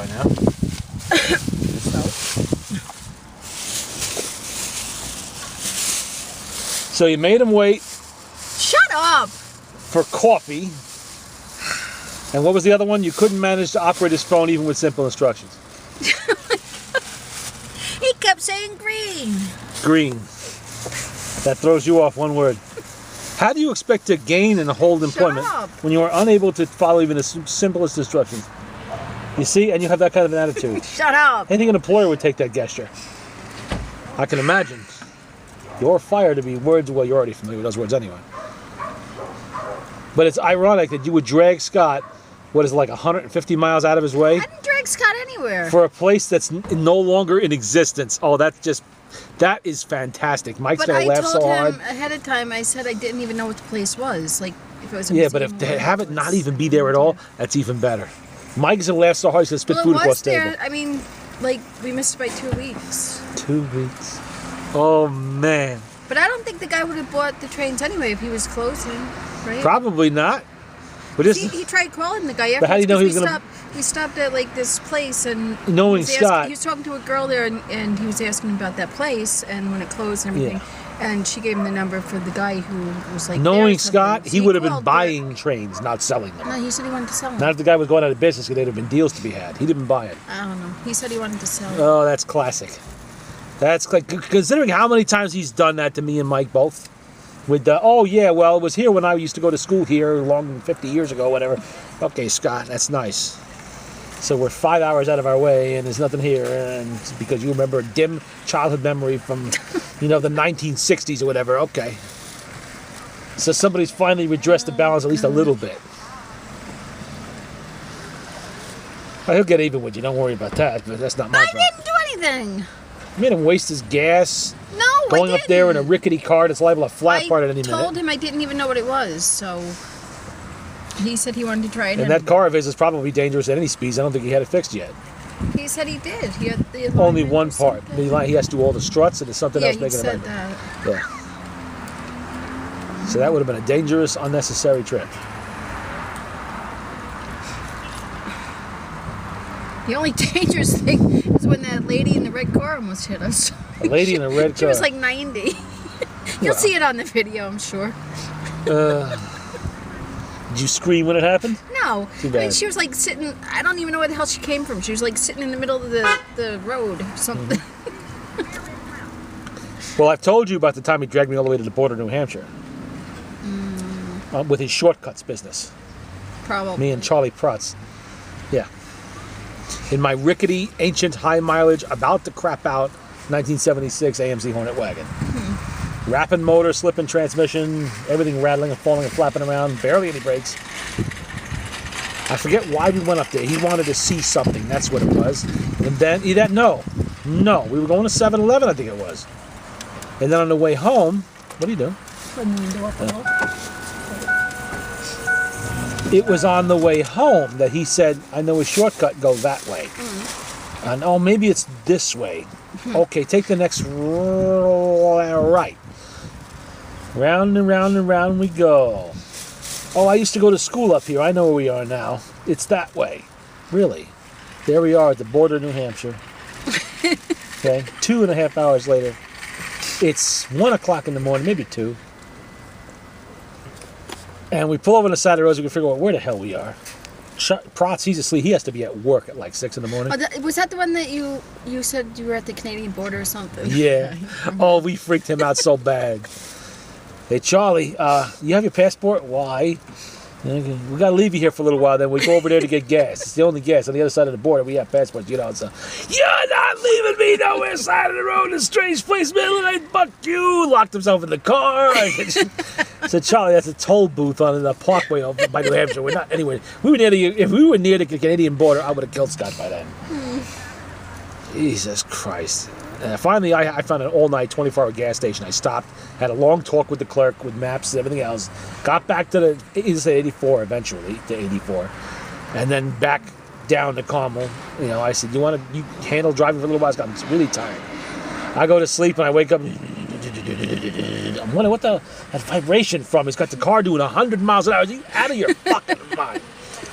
by now. So you made him wait Shut up! for coffee. And what was the other one? You couldn't manage to operate his phone even with simple instructions. He kept saying green. Green. That throws you off, one word. How do you expect to gain and hold employment up. when you are unable to follow even the simplest instructions? You see, and you have that kind of an attitude. Shut up. I think an employer would take that gesture. I can imagine. You're fired to be words, well, you're already familiar with those words anyway. But it's ironic that you would drag Scott, what is it, like 150 miles out of his way? I didn't drag Scott anywhere. For a place that's no longer in existence. Oh, that is fantastic. Mike's But gonna I laugh told so him hard. ahead of time, I said I didn't even know what the place was. Like, if it was a Yeah, but museum if they or have what it was. not even be there at all, that's even better. Mike's gonna laugh so hard he's gonna spit Well, food it across was the table. there. I mean, like, we missed it by 2 weeks. 2 weeks. Oh man. But I don't think the guy would have bought the trains anyway if he was closing, right? Probably not. But this He tried calling the guy afterwards. But how do you know he was we gonna- We stopped at like this place and Knowing he was Scott- he was talking to a girl there and he was asking about that place and when it closed and everything. And she gave him the number for the guy who was like knowing there or something. Scott, So he would have been called, buying trains, not selling them. No, he said he wanted to sell them. Not if the guy was going out of business, because there'd have been deals to be had. He didn't buy it. I don't know. He said he wanted to sell them. Oh, that's classic. That's like, considering how many times he's done that to me and Mike both. With the, oh yeah, well, it was here when I used to go to school here, long 50 years ago, whatever. Okay, Scott, that's nice. So we're 5 hours out of our way, and there's nothing here, and it's because you remember a dim childhood memory from, the 1960s or whatever. Okay. So somebody's finally redressed the balance at least a little bit. Well, he'll get even with you. Don't worry about that. But that's not my I problem. didn't do anything. You made him waste his gas. No, Going I up there in a didn't. rickety car that's liable to flat part at any I told minute. him I didn't even know what it was, so he said he wanted to try it. And that car of his is probably dangerous at any speeds. I don't think he had it fixed yet. He said he did. He had the Only alignment one or part. something. He has to do all the struts, and there's something Yeah, else he making it said right. that. Yeah. So that would have been a dangerous, unnecessary trip. The only dangerous thing is when that lady in the red car almost hit us. A lady in a red She was car. like 90. You'll Well. see it on the video, I'm sure. Did you scream when it happened? No. Too I mean, bad. she was like sitting, I don't even know where the hell she came from. She was like sitting in the middle of the road or something. Well, I've told you about the time he dragged me all the way to the border of New Hampshire. With his shortcuts business. Probably. Me and Charlie Prutz. Yeah. In my rickety, ancient, high mileage, about to crap out 1976 AMC Hornet wagon. Rapping motor, slipping transmission, everything rattling and falling and flapping around, barely any brakes. I forget why we went up there. He wanted to see something, that's what it was. And then, he didn't know. No, we were going to 7-Eleven, I think it was. And then on the way home, what are you doing? Putting the window up a little. It was on the way home that he said, I know a shortcut, go that way. And oh, maybe it's this way. Okay, take the next right. Round and round and round we go. Oh, I used to go to school up here. I know where we are now. It's that way. Really. There we are at the border of New Hampshire. Okay, 2.5 hours later. It's 1 o'clock in the morning, maybe 2. And we pull over on the side of the road so we can figure out where the hell we are. Protz, he's asleep. He has to be at work at like 6 in the morning. Oh, was that the one that you said you were at the Canadian border or something? Yeah. Oh, we freaked him out so bad. Hey, Charlie, you have your passport? Why? Okay, we got to leave you here for a little while, then we go over there to get gas. It's the only gas on the other side of the border. We have passports, So, you're not leaving me nowhere side of the road in a strange place, man. I fuck you. Locked himself in the car. Said, Charlie, that's a toll booth on the parkway over by New Hampshire. We're not anyway. If we were near the Canadian border, I would have killed Scott by then. Jesus Christ. Finally, I found an all-night, 24-hour gas station. I stopped, had a long talk with the clerk, with maps and everything else. Got back to he said 84 eventually, to 84. And then back down to Carmel. I said, you handle driving for a little while? I was really tired. I go to sleep and I wake up. I'm wondering what that vibration from. He's got the car doing 100 miles an hour. Are you out of your fucking mind?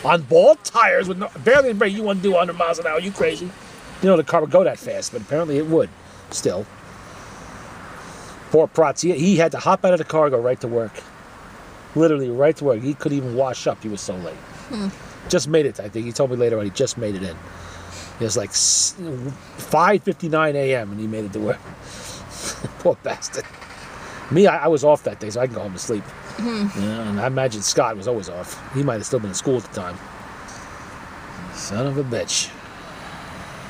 On bald tires with barely a brake. You want to do 100 miles an hour? You crazy? You know the car would go that fast, but apparently it would. Still. Poor Protz. He had to hop out of the car and go right to work. Literally right to work. He couldn't even wash up. He was so late. Just made it, I think. He told me later on he just made it in. It was like 5:59 a.m. and he made it to work. Poor bastard. Me, I was off that day, so I can go home and sleep. Yeah, and I imagine Scott was always off. He might have still been in school at the time. Son of a bitch.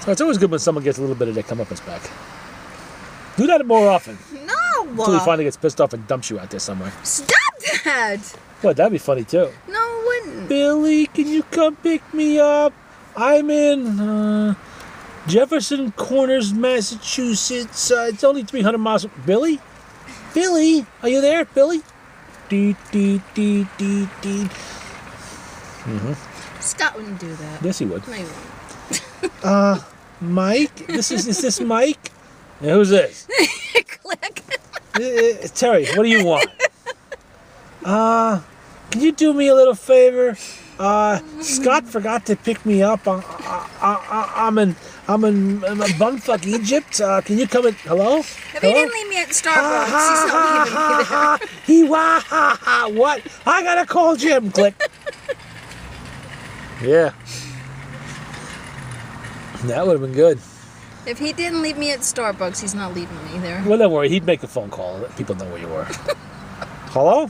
So it's always good when someone gets a little bit of their comeuppance back. Do that more often. No. Until he finally gets pissed off and dumps you out there somewhere. Stop that. What, that'd be funny too. No, it wouldn't. Billy, can you come pick me up? I'm in Jefferson Corners, Massachusetts. It's only 300 miles. Billy? Billy? Are you there, Billy? Dee, dee, dee, dee, dee. Scott wouldn't do that. Yes, he would. No, he won't. Mike? Is this Mike? Yeah, who's this? Click. Terry, what do you want? Can you do me a little favor? Scott forgot to pick me up. I'm in bumfuck Egypt. Can you come in? Hello? If he didn't leave me at Starbucks, he's not leaving me there. What? I gotta call Jim. Click. Yeah. That would have been good. If he didn't leave me at Starbucks, he's not leaving me there. Well, don't worry. He'd make a phone call. Let people know where you were. Hello?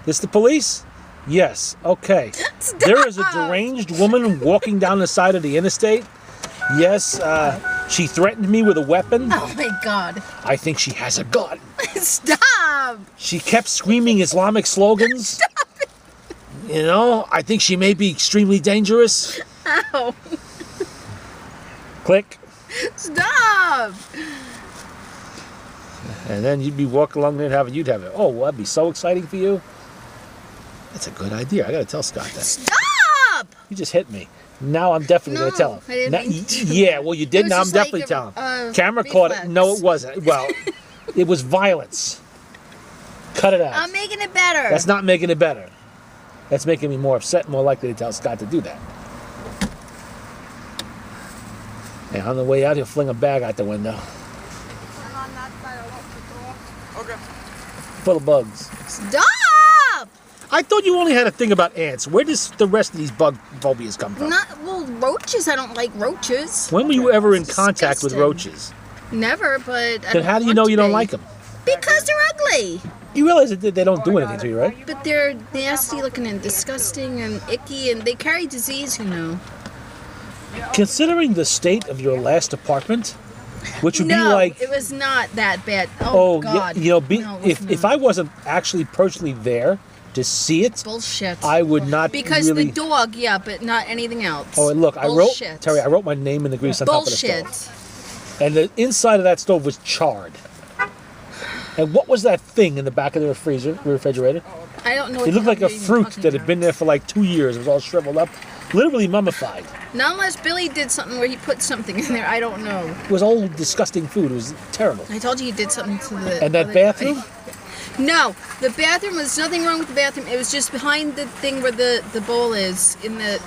This the police? Yes. Okay. Stop. There is a deranged woman walking down the side of the interstate. Yes. She threatened me with a weapon. Oh my God. I think she has a gun. Stop. She kept screaming Islamic slogans. Stop it. You know, I think she may be extremely dangerous. Ow. Click. Stop. And then you'd be walking along there and you'd have it. Oh, well, that'd be so exciting for you. That's a good idea. I gotta tell Scott that. Stop. You just hit me. Now I'm definitely gonna tell him. I didn't mean to. Yeah, well you did. It was Now I'm just like definitely telling him. a Camera caught it. reflex. No, it wasn't. Well, it was violence. Cut it out. I'm making it better. That's not making it better. That's making me more upset and more likely to tell Scott to do that. And on the way out, he'll fling a bag out the window. Okay. Full of bugs. Stop. I thought you only had a thing about ants. Where does the rest of these bug phobias come from? Roaches. I don't like roaches. When were you ever in It's contact with disgusting. roaches? Never, but I Then don't how do you want know to you don't be. like them? Because they're ugly. You realize that they don't do anything to you, right? But they're nasty looking and disgusting and icky, and they carry disease, you know. Considering the state of your last apartment, which would No, be like, it was not that bad. Oh, God. Yeah, you know, No, it was if not. I wasn't actually personally there to see it, Bullshit. I would not Because really. the dog, yeah, but not anything else. Oh, and look, Bullshit. I wrote my name in the grease on top of the Bullshit. stove, and the inside of that stove was charred. And what was that thing in the back of the refrigerator? I don't know. It looked like a fruit that had been there for like 2 years. It was all shriveled up, literally mummified. Not unless Billy did something where he put something in there. I don't know. It was old, disgusting food. It was terrible. I told you he did something to the. And that other bathroom? guy. No, the bathroom was nothing wrong with the bathroom. It was just behind the thing where the bowl is in the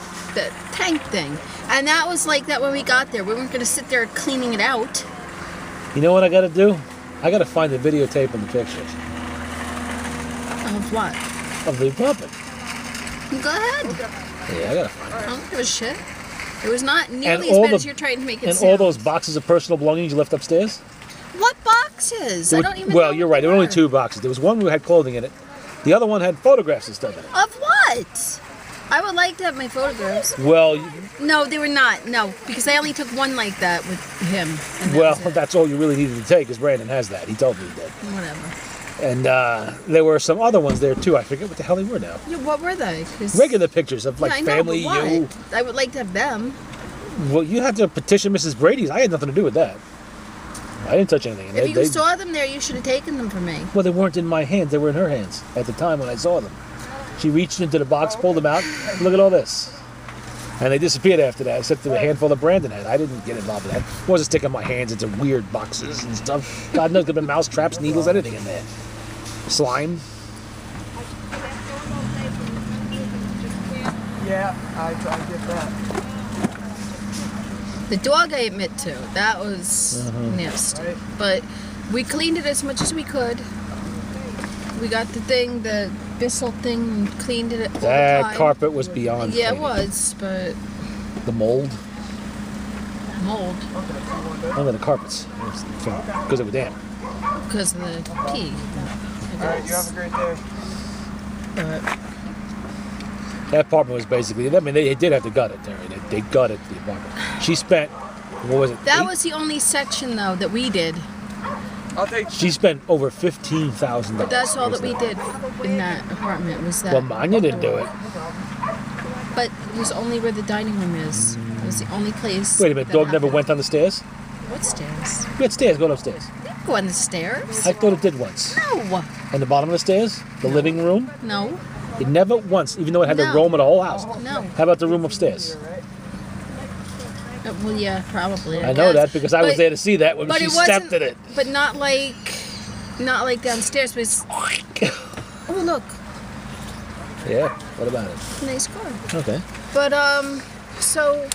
tank thing, and that was like that when we got there. We weren't gonna sit there cleaning it out. You know what I got to do? I got to find the videotape and the pictures Of what? of the puppet. Go ahead. Yeah, I got to find it. I don't give a shit. It was not nearly all as bad the- as you're trying to make it And sound. all those boxes of personal belongings you left upstairs? What boxes? I don't even. Well, know you're what right. they There were only were. 2 boxes. There was one who had clothing in it. The other one had photographs and stuff in it. Of what? I would like to have my photographs. Well, No, they were not. No, because I only took one like that with him. And that well, was it. that's all you really needed to take, because Brandon has that. He told me he did. Whatever. And there were some other ones there too. I forget what the hell they were now. Yeah, what were they? 'Cause- Regular pictures of like Yeah, I know, family, but you. what? I would like to have them. Well, you have to petition Mrs. Brady's. I had nothing to do with that. I didn't touch anything. If you saw them there, you should have taken them from me. Well, they weren't in my hands. They were in her hands at the time when I saw them. She reached into the box, pulled them out. Look at all this. And they disappeared after that, except for the handful that Brandon had. I didn't get involved with that. I wasn't sticking my hands into weird boxes and stuff. God knows, there could have been mouse traps, needles, anything in there. Slime. Yeah, Yeah, I get that. The dog I admit to, that was nasty. Right. But we cleaned it as much as we could. We got the Bissell thing, and cleaned it all the That time. carpet was beyond Yeah, it cleaning. was, but The mold mold under the carpets because it was damp. because of the pee. All right, you have a great day. But That apartment was basically, I mean, they did have to gut it, Terry. They gutted the apartment. She spent, what was it? that was the only section though that we did. I'll take. She spent over $15,000. But that's all that we did in that apartment was that. Well, Manya didn't do it. But it was only where the dining room is. It was the only place. Wait a minute, that dog never happened. went down the stairs? What stairs? We had stairs, go upstairs. Didn't go on the stairs. I thought it did once. No. On the bottom of the stairs, the living room, No. it never once, even though it had to No. roam in the whole house. No. How about the room upstairs? Well, yeah, probably. I know guess. that because I was But- there to see that when But she it wasn't. stepped in it. But not like downstairs. But it's, oh look, Yeah, what about it? nice car. Okay. But so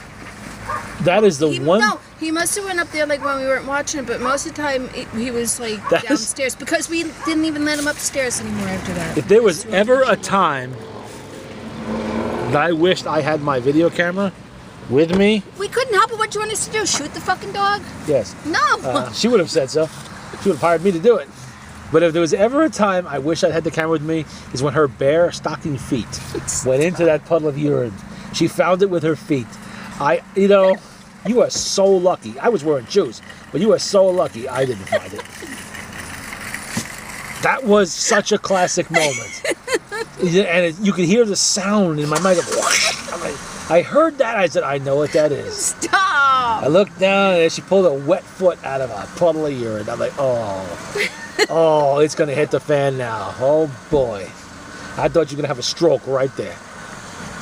That is the one. no, he must have went up there like when we weren't watching it. But most of the time he was like That is- downstairs because we didn't even let him upstairs anymore after that. If there was ever a time that I wished I had my video camera with me, We couldn't help it. What you want us to do? Shoot the fucking dog? yes, No. she would have said so. She would have hired me to do it. But if there was ever a time I wish I had the camera with me, is when her bare stocking feet went into that puddle of urine. She found it with her feet. You are so lucky. I was wearing shoes, but you are so lucky I didn't find it. That was such a classic moment. And you could hear the sound in my mind. I heard that. I said, I know what that is. Stop. I looked down and she pulled a wet foot out of a puddle of urine. I'm like, oh, it's going to hit the fan now. Oh, boy. I thought you were going to have a stroke right there.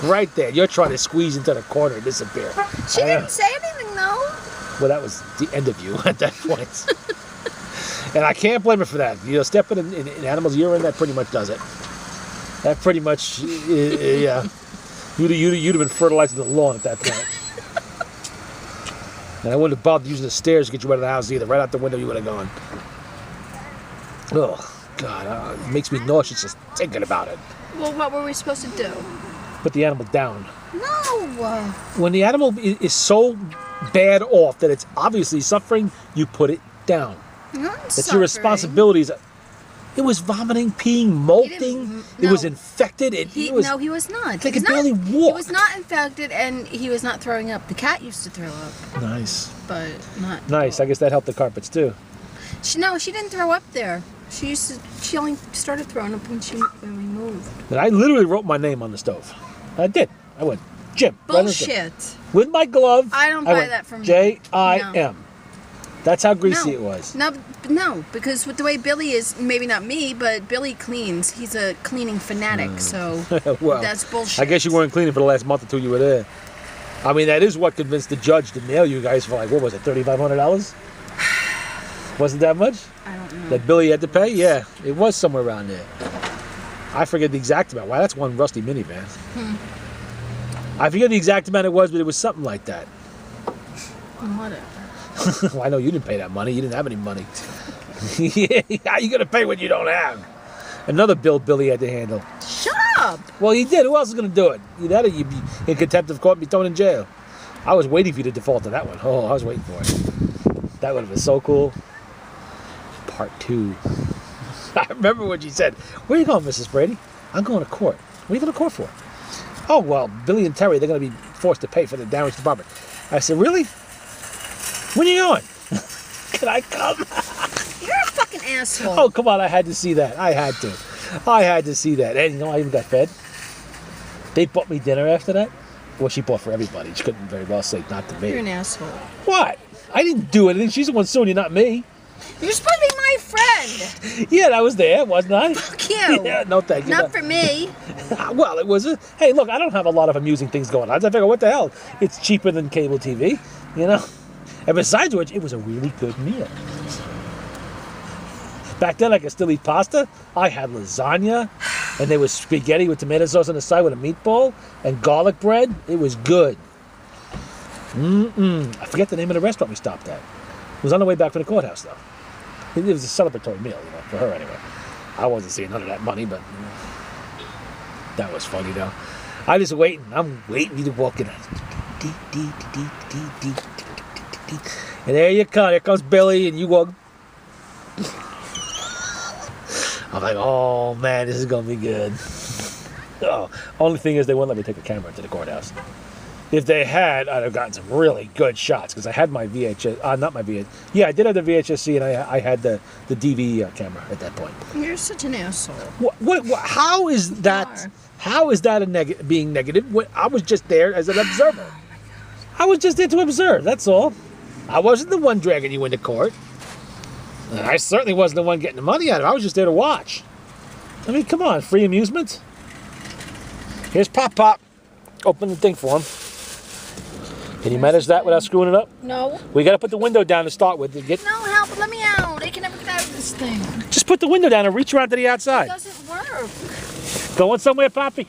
Right there. You're trying to squeeze into the corner and disappear. She didn't say anything though. Well, that was the end of you at that point. And I can't blame her for that. Stepping in animals' urine, that pretty much does it. That pretty much, yeah. You'd have been fertilizing the lawn at that point. And I wouldn't have bothered using the stairs to get you out of the house either. Right out the window you would have gone. Oh, God. It makes me nauseous just thinking about it. Well, what were we supposed to do? Put the animal down. No. When the animal is so bad off that it's obviously suffering, you put it down. It's your responsibility. It was vomiting, peeing, molting. It was no. infected. No, he was not. They He was could barely not, walk. He was not infected, and he was not throwing up. The cat used to throw up, Nice. but not. Nice. I guess that helped the carpets too. She didn't throw up there. She only started throwing up when we moved. And I literally wrote my name on the stove. I did. I went, Jim. right on the stove. Bullshit. With my glove. I don't buy went, that from you. J-I-M. That's how greasy No. it was. No, because with the way Billy is, maybe not me, but Billy cleans. He's a cleaning fanatic, so Well, that's bullshit. I guess you weren't cleaning for the last month or two you were there. I mean, that is what convinced the judge to nail you guys for like, what was it, $3,500? Wasn't that much? I don't know. That Billy had to pay? Yeah, it was somewhere around there. I forget the exact amount. Wow, that's one rusty minivan. I forget the exact amount it was, but it was something like that. Whatever. Well, I know you didn't pay that money. You didn't have any money. Yeah, how you gonna pay what you don't have? Another bill Billy had to handle. Shut up! Well, he did. Who else is gonna do it? You'd be in contempt of court and be thrown in jail. I was waiting for you to default to that one. Oh, I was waiting for it. That would have been so cool. Part 2. I remember when she said, "Where are you going, Mrs. Brady?" "I'm going to court." "What are you going to court for?" "Oh, well, Billy and Terry, they're going to be forced to pay for the damage to the property." I said, "Really? When are you going?" "Can I come?" You're a fucking asshole. Oh, come on. I had to see that. I had to see that. And I even got fed. They bought me dinner after that. Well, she bought for everybody. She couldn't very well say not to me. You're an asshole. What? I didn't do anything. She's the one suing you, not me. You're supposed to be my friend. Yeah, I was there, wasn't I? Fuck you. Yeah, no thank you. Not for me. Well, it was hey, look, I don't have a lot of amusing things going on. I figure, what the hell? It's cheaper than cable TV, you know? And besides which, it was a really good meal. Back then, I could still eat pasta. I had lasagna. And there was spaghetti with tomato sauce on the side with a meatball and garlic bread. It was good. I forget the name of the restaurant we stopped at. It was on the way back from the courthouse, though. It was a celebratory meal, for her anyway. I wasn't seeing none of that money, but that was funny, though. I was waiting. I'm waiting you to walk in. And there you come. Here comes Billy, and you walk. I'm like, oh man, this is gonna be good. Oh, only thing is they wouldn't let me take a camera into the courthouse. If they had, I'd have gotten some really good shots because I had my VHS. Not my VHS. Yeah, I did have the VHS-C, and I had the DV camera at that point. You're such an asshole. What? How is that? How is that being negative? I was just there as an observer. I was just there to observe. That's all. I wasn't the one dragging you into court. And I certainly wasn't the one getting the money out of it. I was just there to watch. I mean, come on, free amusement. Here's Pop. Open the thing for him. Can you manage that without screwing it up? No. We got to put the window down to start with. No, help, let me out. I can never get out of this thing. Just put the window down and reach around to the outside. It doesn't work. Going somewhere, Poppy?